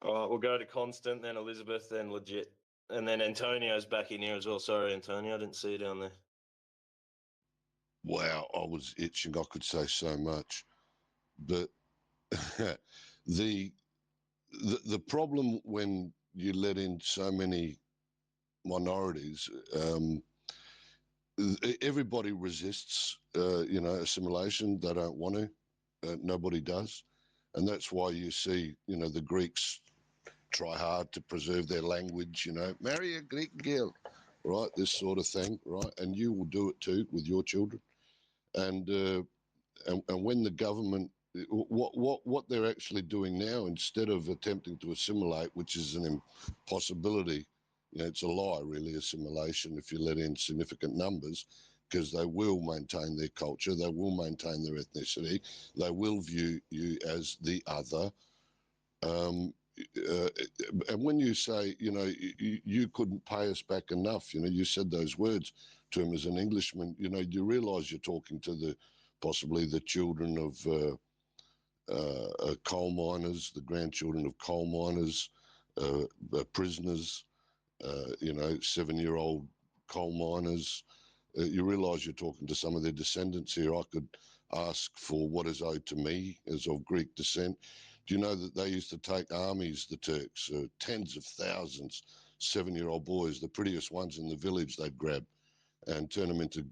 All right, we'll go to Constant, then Elizabeth, then Legit. And then Antonio's back in here as well. Sorry, Antonio, I didn't see you down there. Wow, I was itching. I could say so much, but the problem when you let in so many minorities, everybody resists, assimilation. They don't want to. Nobody does, and that's why you see, the Greeks try hard to preserve their language. Marry a Greek girl, right? This sort of thing, right? And you will do it too with your children. And when the government, what they're actually doing now, instead of attempting to assimilate, which is an impossibility, it's a lie, really, assimilation, if you let in significant numbers, because they will maintain their culture, they will maintain their ethnicity, they will view you as the other. And when you say, you couldn't pay us back enough, you said those words to him as an Englishman, you realise you're talking to possibly the children of coal miners, the grandchildren of coal miners, prisoners, 7-year-old coal miners. You realise you're talking to some of their descendants here. I could ask for what is owed to me as of Greek descent. Do you know that they used to take armies, the Turks, tens of thousands, 7-year-old boys, the prettiest ones in the village they'd grab and turn them into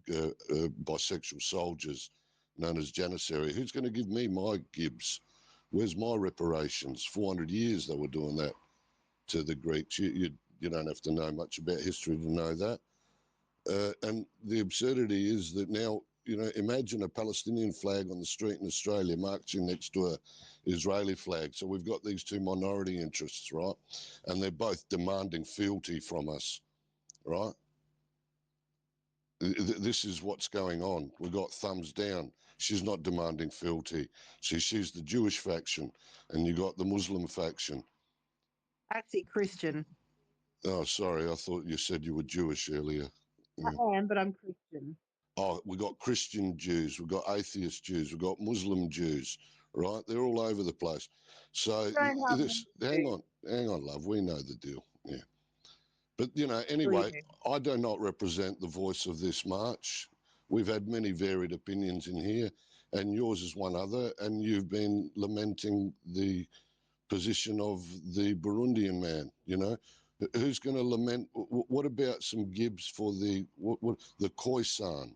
bisexual soldiers known as Janissary. Who's going to give me my gibs? Where's my reparations? 400 years they were doing that to the Greeks. You don't have to know much about history to know that. And the absurdity is that now, imagine a Palestinian flag on the street in Australia marching next to a Israeli flag. So we've got these two minority interests, right? And they're both demanding fealty from us, right? This is what's going on. We've got thumbs down. She's not demanding fealty. She's the Jewish faction, and you got the Muslim faction. Actually, Christian. Oh, sorry. I thought you said you were Jewish earlier. I am, but I'm Christian. Oh, we've got Christian Jews, we've got atheist Jews, we've got Muslim Jews, right? They're all over the place. So hang on, love. We know the deal. Yeah. But, anyway, I do not represent the voice of this march. We've had many varied opinions in here, and yours is one other, and you've been lamenting the position of the Burundian man, Who's going to lament? What about some gibs for the Khoisan?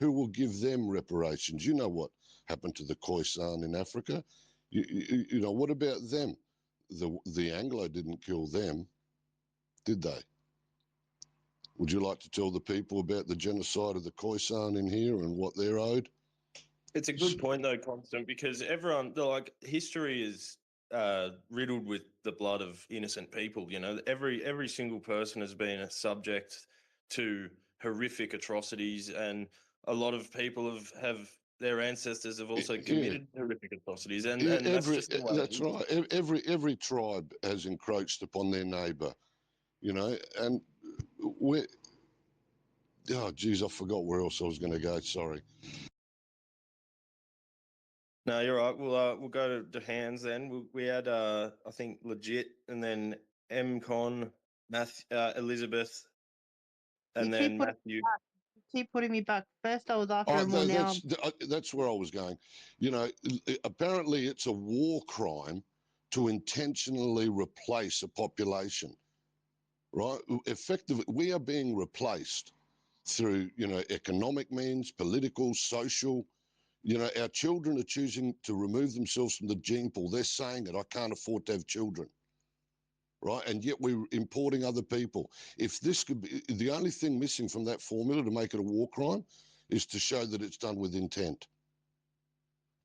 Who will give them reparations? You know what happened to the Khoisan in Africa. What about them? The Anglo didn't kill them, did they? Would you like to tell the people about the genocide of the Khoisan in here and what they're owed? It's a good point, though, Constant, because history is riddled with the blood of innocent people. Every single person has been a subject to horrific atrocities, and a lot of people have their ancestors have also committed horrific atrocities, and that's just the way that's right. Every tribe has encroached upon their neighbour, and we're. Oh, geez, I forgot where else I was going to go. Sorry. No, you're right. We'll go to hands then. We had I think Legit, and then MCon, Elizabeth, and then Matthew. You keep putting me back. First I was after him, now. That's where I was going. Apparently it's a war crime to intentionally replace a population, right? Effectively, we are being replaced through, economic means, political, social. Our children are choosing to remove themselves from the gene pool. They're saying that I can't afford to have children, right? And yet we're importing other people. If this could be, the only thing missing from that formula to make it a war crime is to show that it's done with intent.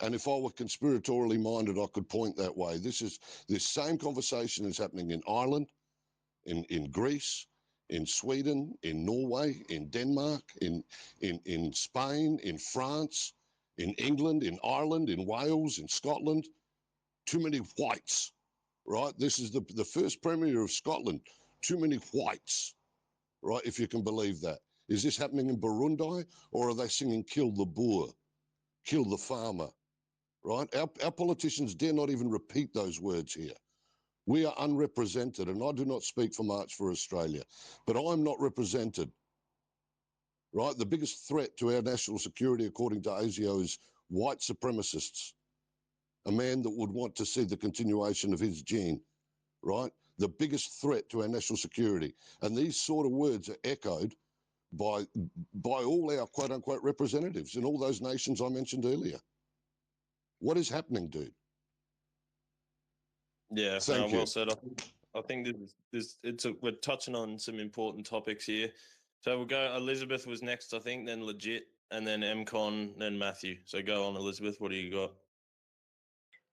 And if I were conspiratorially minded, I could point that way. This same conversation is happening in Ireland, in Greece, in Sweden, in Norway, in Denmark, in Spain, in France, in England, in Ireland, in Wales, in Scotland. Too many whites, right? This is the first Premier of Scotland. Too many whites, right? If you can believe that. Is this happening in Burundi, or are they singing kill the Boer, kill the farmer, right? Our politicians dare not even repeat those words here, We are unrepresented, and I do not speak for March for Australia, but I'm not represented. Right? The biggest threat to our national security, according to ASIO, is white supremacists. A man that would want to see the continuation of his gene, right? The biggest threat to our national security. And these sort of words are echoed by all our quote unquote representatives in all those nations I mentioned earlier. What is happening, dude? Yeah, Thank you. well said. I think we're touching on some important topics here. So we'll go. Elizabeth was next, I think, then Legit, and then MCon, then Matthew. So go on, Elizabeth. What do you got?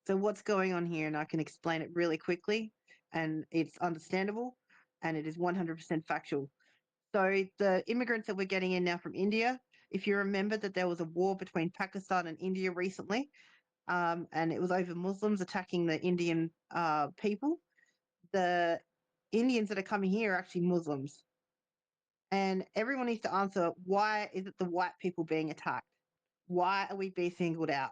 So what's going on here, and I can explain it really quickly, and it's understandable, and it is 100% factual. So the immigrants that we're getting in now from India, if you remember that there was a war between Pakistan and India recently, and it was over Muslims attacking the Indian people. The Indians that are coming here are actually Muslims. And everyone needs to answer, why is it the white people being attacked? Why are we being singled out?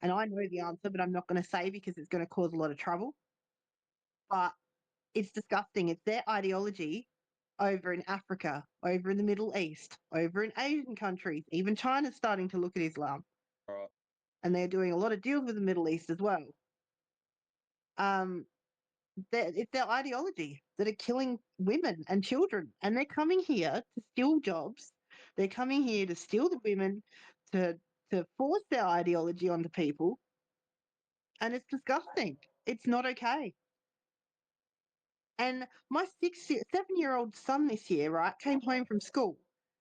And I know the answer, but I'm not going to say because it's going to cause a lot of trouble. But it's disgusting. It's their ideology over in Africa, over in the Middle East, over in Asian countries. Even China's starting to look at Islam. All right. And they're doing a lot of deals with the Middle East as well. It's their ideology that are killing women and children, and they're coming here to steal jobs. They're coming here to steal the women, to force their ideology onto people, and it's disgusting. It's not okay. And my 7-year-old son this year, right, came home from school,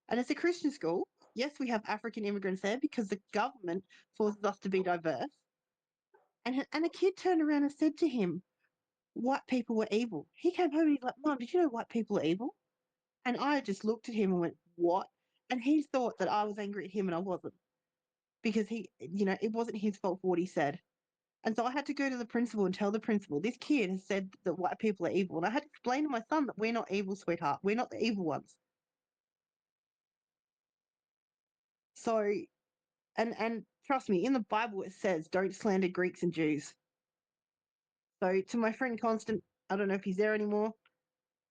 and it's a Christian school. Yes, we have African immigrants there because the government forces us to be diverse. And a kid turned around and said to him, white people were evil. He came home and he's like, Mom, did you know white people are evil? And I just looked at him and went, what? And he thought that I was angry at him, and I wasn't. Because it wasn't his fault for what he said. And so I had to go to the principal and tell the principal, this kid has said that white people are evil. And I had to explain to my son that we're not evil, sweetheart. We're not the evil ones. So, and trust me, in the Bible it says, don't slander Greeks and Jews. So to my friend Constant, I don't know if he's there anymore,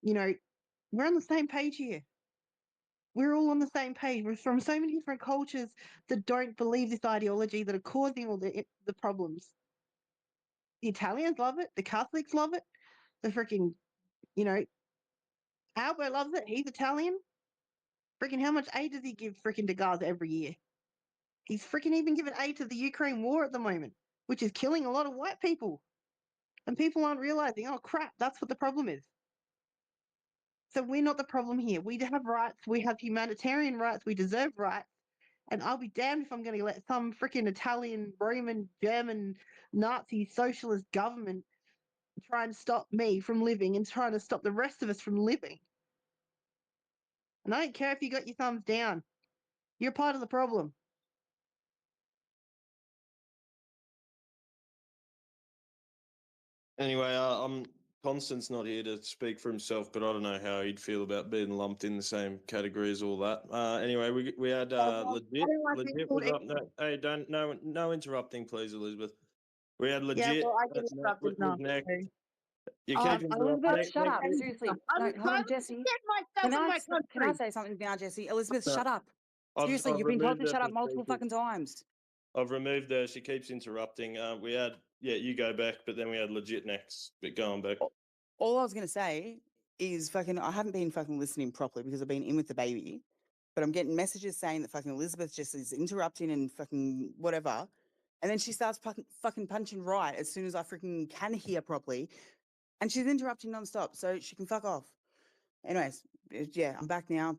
we're on the same page here. We're all on the same page. We're from so many different cultures that don't believe this ideology, that are causing all the problems. The Italians love it. The Catholics love it. The freaking, Albert loves it. He's Italian. Freaking how much aid does he give freaking to Gaza every year? He's freaking even giving aid to the Ukraine war at the moment, which is killing a lot of white people. And people aren't realizing, oh crap, that's what the problem is. So we're not the problem here. We have rights. We have humanitarian rights. We deserve rights. And I'll be damned if I'm going to let some freaking Italian, Roman, German, Nazi, socialist government try and stop me from living and trying to stop the rest of us from living. And I don't care if you got your thumbs down. You're part of the problem. Anyway, Constant's not here to speak for himself, but I don't know how he'd feel about being lumped in the same category as all that. Anyway, we had Legit. Legit was up. Hey, no interrupting, please, Elizabeth. We had Legit. Yeah, well, I get interrupted now. Next. You Oh, keep interrupting. Elizabeth, shut up. Seriously. No, hold on, Jesse. Can I say something now, Jesse? Elizabeth, shut up. Seriously, you've been told to shut up multiple fucking times. I've removed her. She keeps interrupting. We had, you go back, but then we had Legit next. But go on back. All I was going to say is I haven't been fucking listening properly because I've been in with the baby, but I'm getting messages saying that fucking Elizabeth just is interrupting and fucking whatever. And then she starts fucking punching right as soon as I freaking can hear properly. And she's interrupting nonstop, so she can fuck off. Anyways, yeah, I'm back now.